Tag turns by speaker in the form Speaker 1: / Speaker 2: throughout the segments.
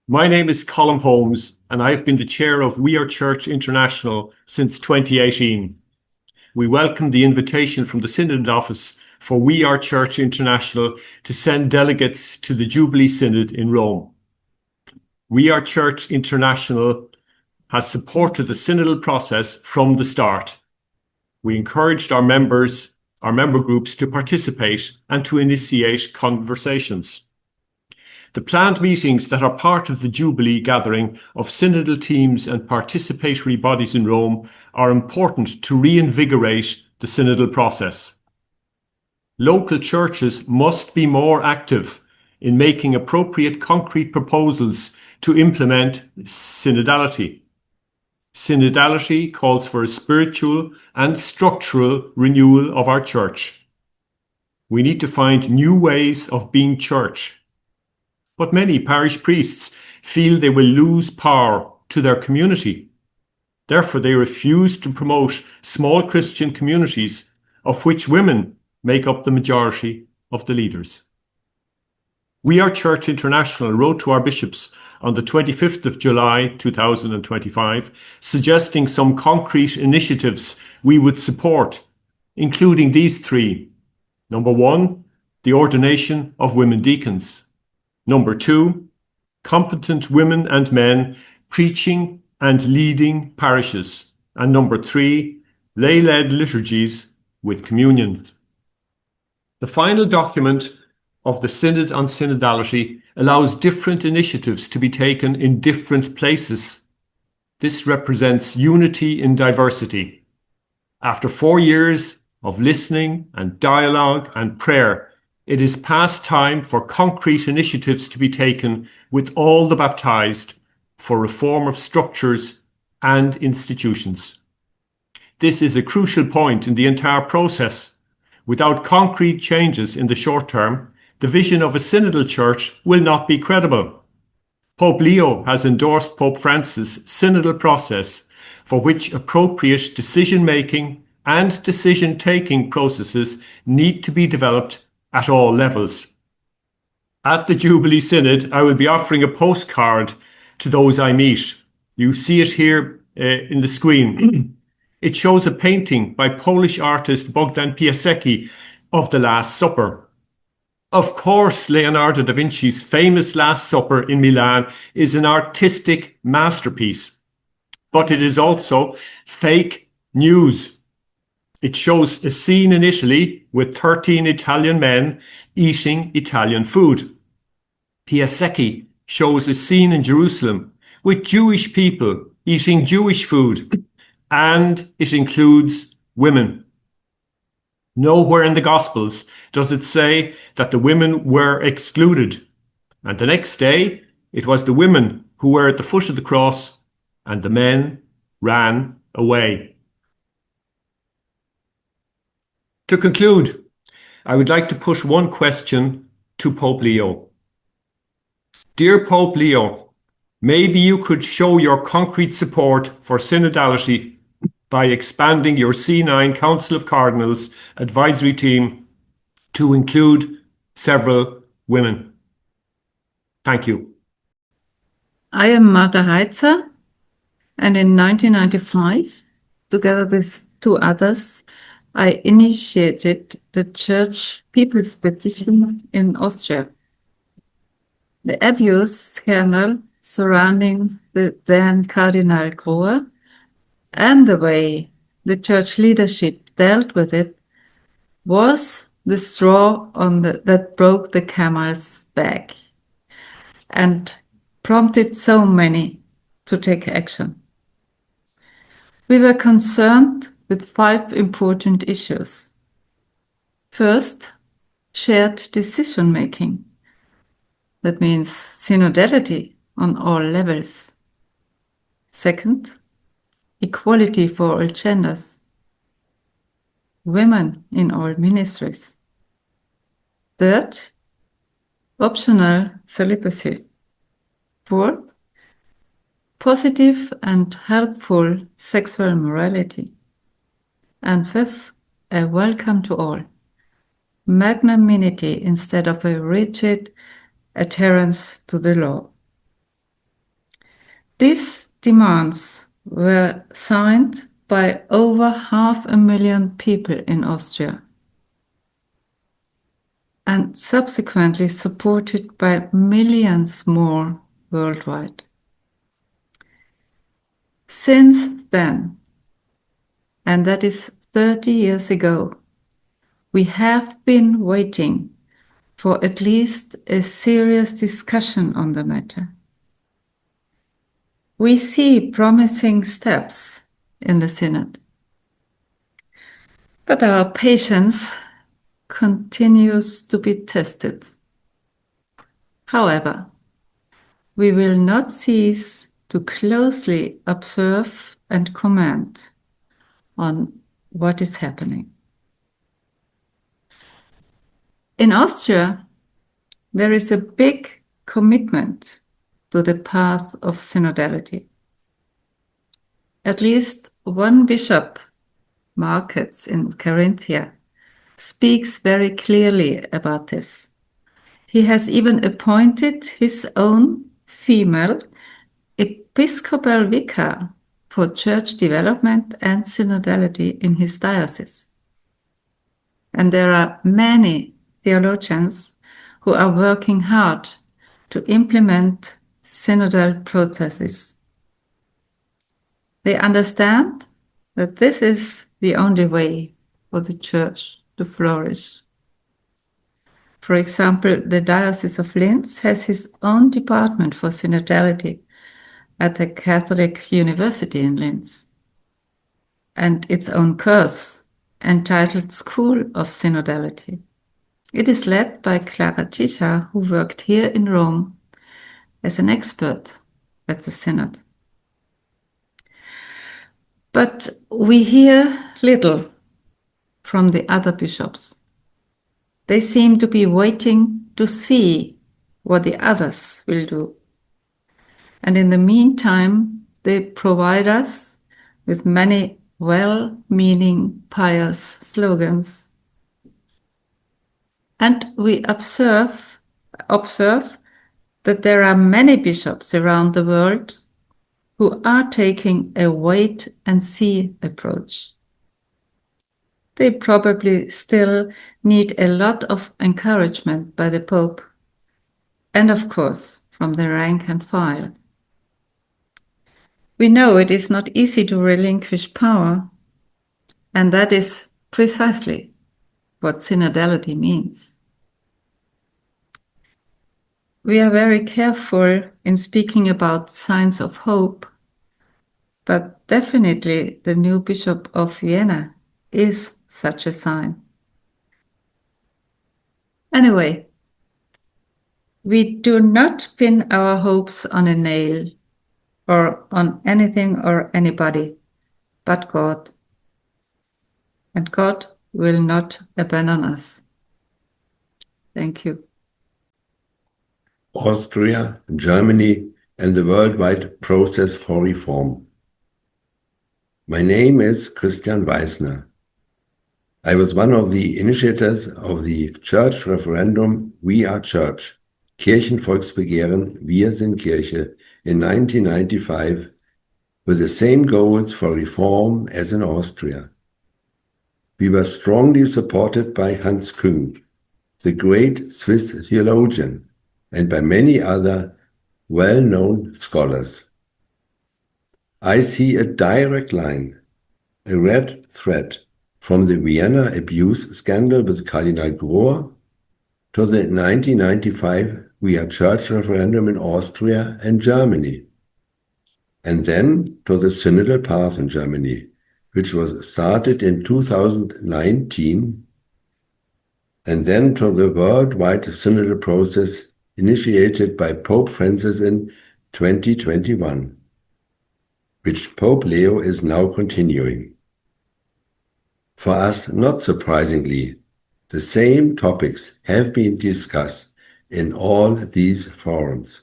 Speaker 1: My name is Colin Holmes, and I've been the chair of We Are Church International since 2018. We welcome the invitation from the Synod Office for We Are Church International to send delegates to the Jubilee Synod in Rome. We Are Church International has supported the synodal process from the start. We encouraged our member groups to participate and to initiate conversations. The planned meetings that are part of the Jubilee gathering of synodal teams and participatory bodies in Rome are important to reinvigorate the synodal process. Local churches must be more active in making appropriate concrete proposals to implement synodality. Synodality calls for a spiritual and structural renewal of our church. We need to find new ways of being church. But many parish priests feel they will lose power to their community. Therefore, they refuse to promote small Christian communities, of which women make up the majority of the leaders. We Are Church International wrote to our bishops on the 25th of July 2025, suggesting some concrete initiatives we would support, including these three. Number one, the ordination of women deacons. Number two, competent women and men preaching and leading parishes. And number three, lay-led liturgies with communion. The final document of the Synod on Synodality allows different initiatives to be taken in different places. This represents unity in diversity. After 4 years of listening and dialogue and prayer, it is past time for concrete initiatives to be taken with all the baptized for reform of structures and institutions. This is a crucial point in the entire process. Without concrete changes in the short term, the vision of a synodal church will not be credible. Pope Leo has endorsed Pope Francis' synodal process, for which appropriate decision-making and decision-taking processes need to be developed at all levels. At the Jubilee Synod, I will be offering a postcard to those I meet. You see it here in the screen. It shows a painting by Polish artist Bogdan Piasecki of the Last Supper. Of course, Leonardo da Vinci's famous Last Supper in Milan is an artistic masterpiece, but it is also fake news. It shows a scene in Italy with 13 Italian men eating Italian food. Piasecki shows a scene in Jerusalem with Jewish people eating Jewish food, and it includes women. Nowhere in the Gospels does it say that the women were excluded. And the next day, it was the women who were at the foot of the cross, and the men ran away. To conclude, I would like to put one question to Pope Leo. Dear Pope Leo, maybe you could show your concrete support for synodality by expanding your C9 Council of Cardinals advisory team to include several women. Thank you.
Speaker 2: I am Marta Heitzer, and in 1995, together with 2 others, I initiated the Church People's Petition in Austria. The abuse scandal surrounding the then Cardinal Grohe and the way the church leadership dealt with it was the straw that broke the camel's back and prompted so many to take action. We were concerned with 5 important issues. First, shared decision-making. That means synodality on all levels. Second, equality for all genders. Women in all ministries. Third, optional celibacy. Fourth, positive and helpful sexual morality. And fifth, a welcome to all. Magnanimity instead of a rigid adherence to the law. These demands were signed by over 500,000 people in Austria and subsequently supported by millions more worldwide. Since then, and that is 30 years ago, we have been waiting for at least a serious discussion on the matter. We see promising steps in the Synod, but our patience continues to be tested. However, we will not cease to closely observe and comment on what is happening. In Austria, there is a big commitment to the path of synodality. At least one bishop, Markets in Carinthia, speaks very clearly about this. He has even appointed his own female episcopal vicar for church development and synodality in his diocese. And there are many theologians who are working hard to implement synodal processes. They understand that this is the only way for the church to flourish. For example, the Diocese of Linz has his own department for synodality at the Catholic University in Linz, and its own course entitled School of Synodality. It is led by Clara Cischa, who worked here in Rome as an expert at the Synod. But we hear little from the other bishops. They seem to be waiting to see what the others will do. And in the meantime, they provide us with many well-meaning, pious slogans. And we observe that there are many bishops around the world who are taking a wait-and-see approach. They probably still need a lot of encouragement by the Pope, and of course, from the rank and file. We know it is not easy to relinquish power, and that is precisely what synodality means. We are very careful in speaking about signs of hope, but definitely the new Bishop of Vienna is such a sign. Anyway, we do not pin our hopes on a nail or on anything or anybody but God. And God will not abandon us. Thank you.
Speaker 3: Austria, Germany, and the worldwide process for reform. My name is Christian Weisner. I was one of the initiators of the church referendum We Are Church, Kirchenvolksbegehren Wir sind Kirche, in 1995, with the same goals for reform as in Austria. We were strongly supported by Hans Küng, the great Swiss theologian, and by many other well-known scholars. I see a direct line, a red thread, from the Vienna abuse scandal with Cardinal Grohr to the 1995 We Are Church referendum in Austria and Germany, and then to the synodal path in Germany, which was started in 2019, and then to the worldwide synodal process initiated by Pope Francis in 2021, which Pope Leo is now continuing. For us, not surprisingly, the same topics have been discussed in all these forums.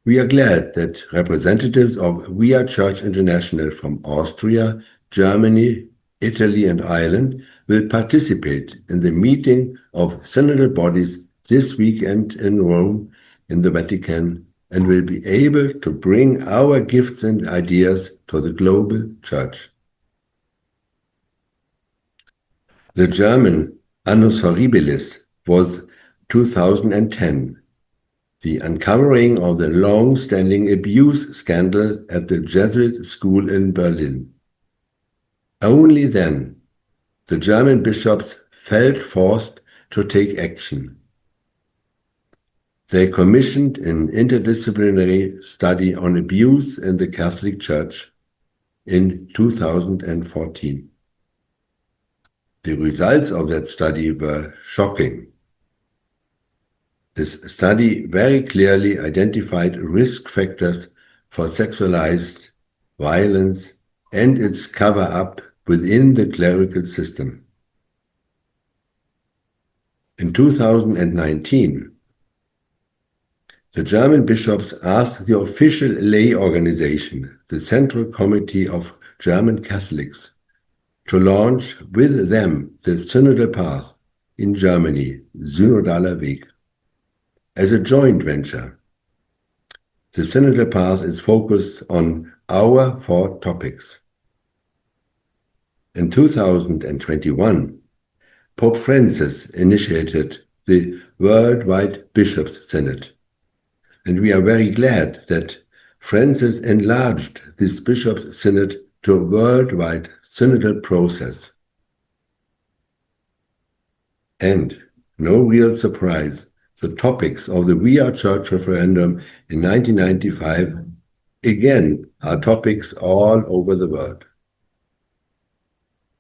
Speaker 3: We are glad that representatives of We Are Church International from Austria, Germany, Italy, and Ireland will participate in the meeting of synodal bodies this weekend in Rome, in the Vatican, and will be able to bring our gifts and ideas to the global church. The German Annus Horribilis was 2010, the uncovering of the long-standing abuse scandal at the Jesuit school in Berlin. Only then, the German bishops felt forced to take action. They commissioned an interdisciplinary study on abuse in the Catholic Church in 2014. The results of that study were shocking. This study very clearly identified risk factors for sexualized violence and its cover-up within the clerical system. In 2019, the German bishops asked the official lay organization, the Central Committee of German Catholics, to launch with them the Synodal Path in Germany, Synodaler Weg, as a joint venture. The Synodal Path is focused on our 4 topics. In 2021, Pope Francis initiated the Worldwide Bishops' Synod, and we are very glad that Francis enlarged this Bishops' Synod to a worldwide synodal process. And, no real surprise, the topics of the We Are Church referendum in 1995 again are topics all over the world.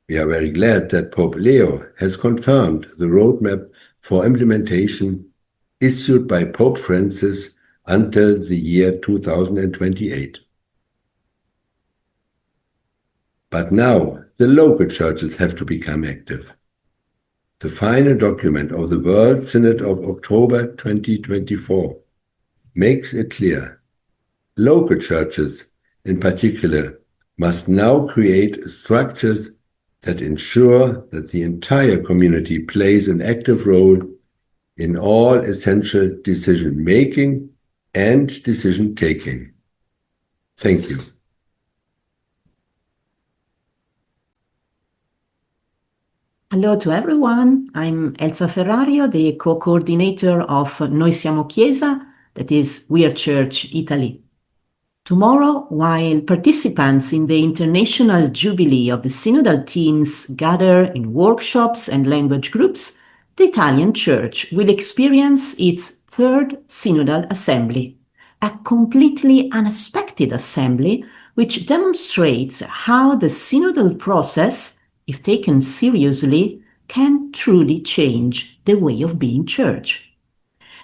Speaker 3: We are very glad that Pope Leo has confirmed the roadmap for implementation issued by Pope Francis until the year 2028. But now the local churches have to become active. The final document of the World Synod of October 2024 makes it clear. Local churches, in particular, must now create structures that ensure that the entire community plays an active role in all essential decision-making and decision-taking. Thank you.
Speaker 4: Hello to everyone. I'm Elsa Ferrario, the co-coordinator of Noi Siamo Chiesa, that is, We Are Church Italy. Tomorrow, while participants in the International Jubilee of the Synodal teams gather in workshops and language groups, the Italian Church will experience its 3rd Synodal Assembly, a completely unexpected assembly which demonstrates how the synodal process, if taken seriously, can truly change the way of being church.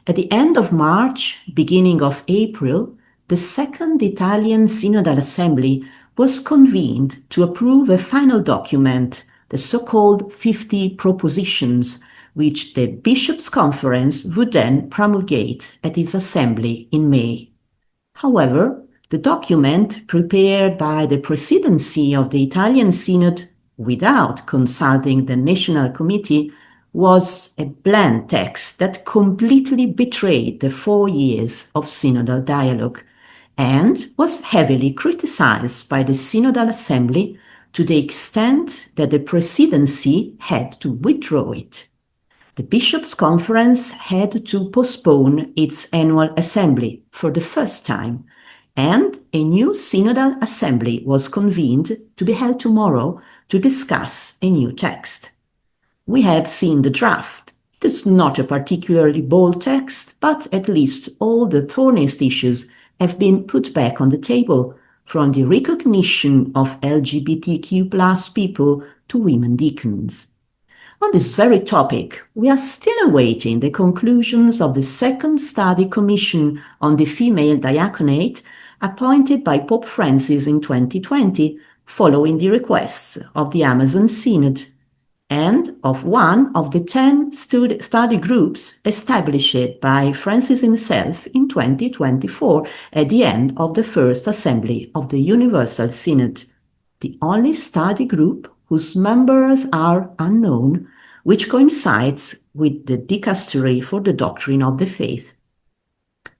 Speaker 4: At the end of March, beginning of April, the 2nd Italian Synodal Assembly was convened to approve a final document, the so-called 50 Propositions, which the Bishops' Conference would then promulgate at its assembly in May. However, the document prepared by the presidency of the Italian Synod without consulting the National Committee was a bland text that completely betrayed the 4 years of synodal dialogue and was heavily criticized by the Synodal Assembly to the extent that the presidency had to withdraw it. The Bishops' Conference had to postpone its annual assembly for the first time, and a new Synodal Assembly was convened to be held tomorrow to discuss a new text. We have seen the draft. It's not a particularly bold text, but at least all the thorniest issues have been put back on the table, from the recognition of LGBTQ+ people to women deacons. On this very topic, we are still awaiting the conclusions of the 2nd Study Commission on the Female Diaconate, appointed by Pope Francis in 2020, following the requests of the Amazon Synod, and of one of the 10 study groups established by Francis himself in 2024 at the end of the First Assembly of the Universal Synod, the only study group whose members are unknown, which coincides with the Dicastery for the Doctrine of the Faith.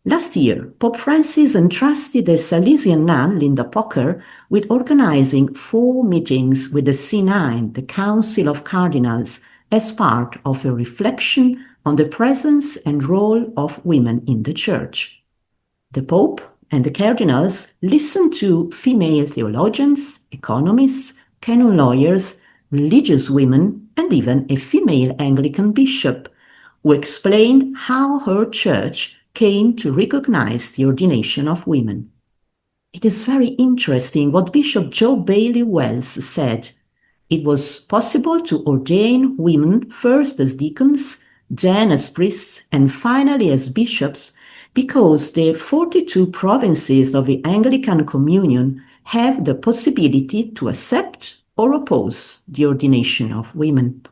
Speaker 4: Last year, Pope Francis entrusted the Salesian nun Linda Pocker with organizing 4 meetings with the C9, the Council of Cardinals, as part of a reflection on the presence and role of women in the Church. The Pope and the cardinals listened to female theologians, economists, canon lawyers, religious women, and even a female Anglican bishop, who explained how her church came to recognize the ordination of women. It is very interesting what Bishop Joe Bailey Wells said. It was possible to ordain women first as deacons, then as priests, and finally as bishops, because the 42 provinces of the Anglican Communion have the possibility to accept or oppose the ordination of women.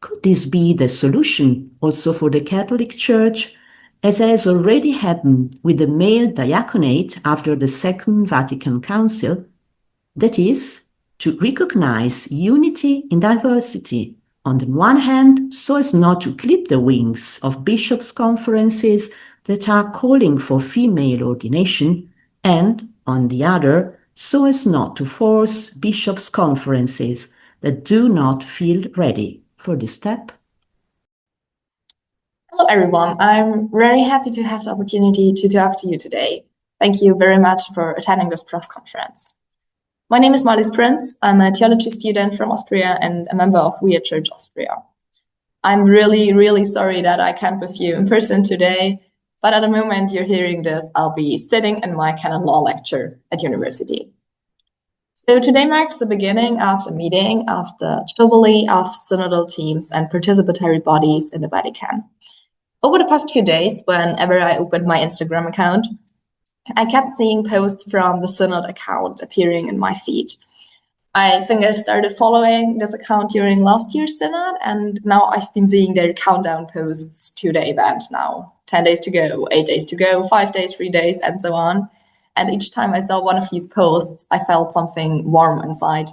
Speaker 4: Could this be the solution also for the Catholic Church, as has already happened with the male diaconate after the Second Vatican Council? That is, to recognize unity in diversity, on the one hand, so as not to clip the wings of bishops' conferences that are calling for female ordination, and, on the other, so as not to force bishops' conferences that do not feel ready for this step.
Speaker 5: Hello, everyone. I'm very happy to have the opportunity to talk to you today. Thank you very much for attending this press conference. My name is Marlies Prinz. I'm a theology student from Austria and a member of We Are Church Austria. I'm really, really sorry that I can't be with you in person today, but at the moment you're hearing this, I'll be sitting in my canon law lecture at university. So today marks the beginning of the meeting of the Jubilee of Synodal Teams and Participatory Bodies in the Vatican. Over the past few days, whenever I opened my Instagram account, I kept seeing posts from the Synod account appearing in my feed. I think I started following this account during last year's Synod, and now I've been seeing their countdown posts to the event now. 10 days to go, 8 days to go, 5 days, 3 days, and so on. And each time I saw one of these posts, I felt something warm inside,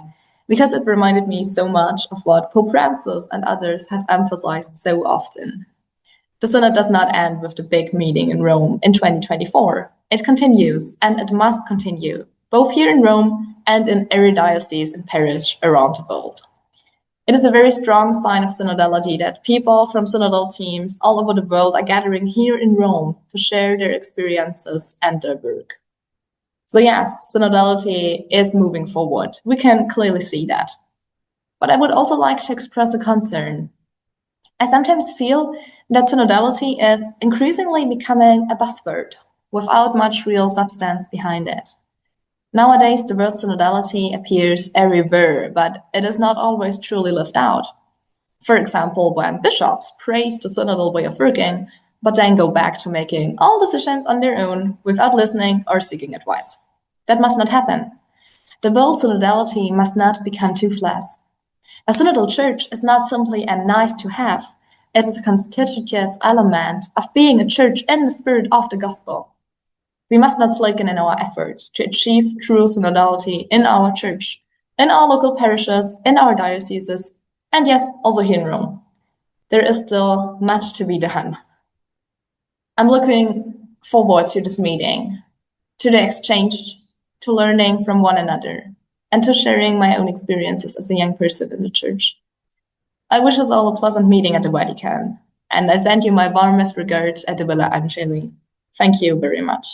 Speaker 5: because it reminded me so much of what Pope Francis and others have emphasized so often. The Synod does not end with the big meeting in Rome in 2024. It continues, and it must continue, both here in Rome and in every diocese and parish around the world. It is a very strong sign of synodality that people from synodal teams all over the world are gathering here in Rome to share their experiences and their work. So yes, synodality is moving forward. We can clearly see that. But I would also like to express a concern. I sometimes feel that synodality is increasingly becoming a buzzword without much real substance behind it. Nowadays, the word synodality appears everywhere, but it is not always truly lived out. For example, when bishops praise the synodal way of working, but then go back to making all decisions on their own without listening or seeking advice. That must not happen. The word synodality must not become toothless. A synodal church is not simply a nice to have. It is a constitutive element of being a church in the spirit of the gospel. We must not slacken in our efforts to achieve true synodality in our church, in our local parishes, in our dioceses, and yes, also here in Rome. There is still much to be done. I'm looking forward to this meeting, to the exchange, to learning from one another, and to sharing my own experiences as a young person in the church. I wish us all a pleasant meeting at the Vatican, and I send you my warmest regards at the Villa Angeli. Thank you very much.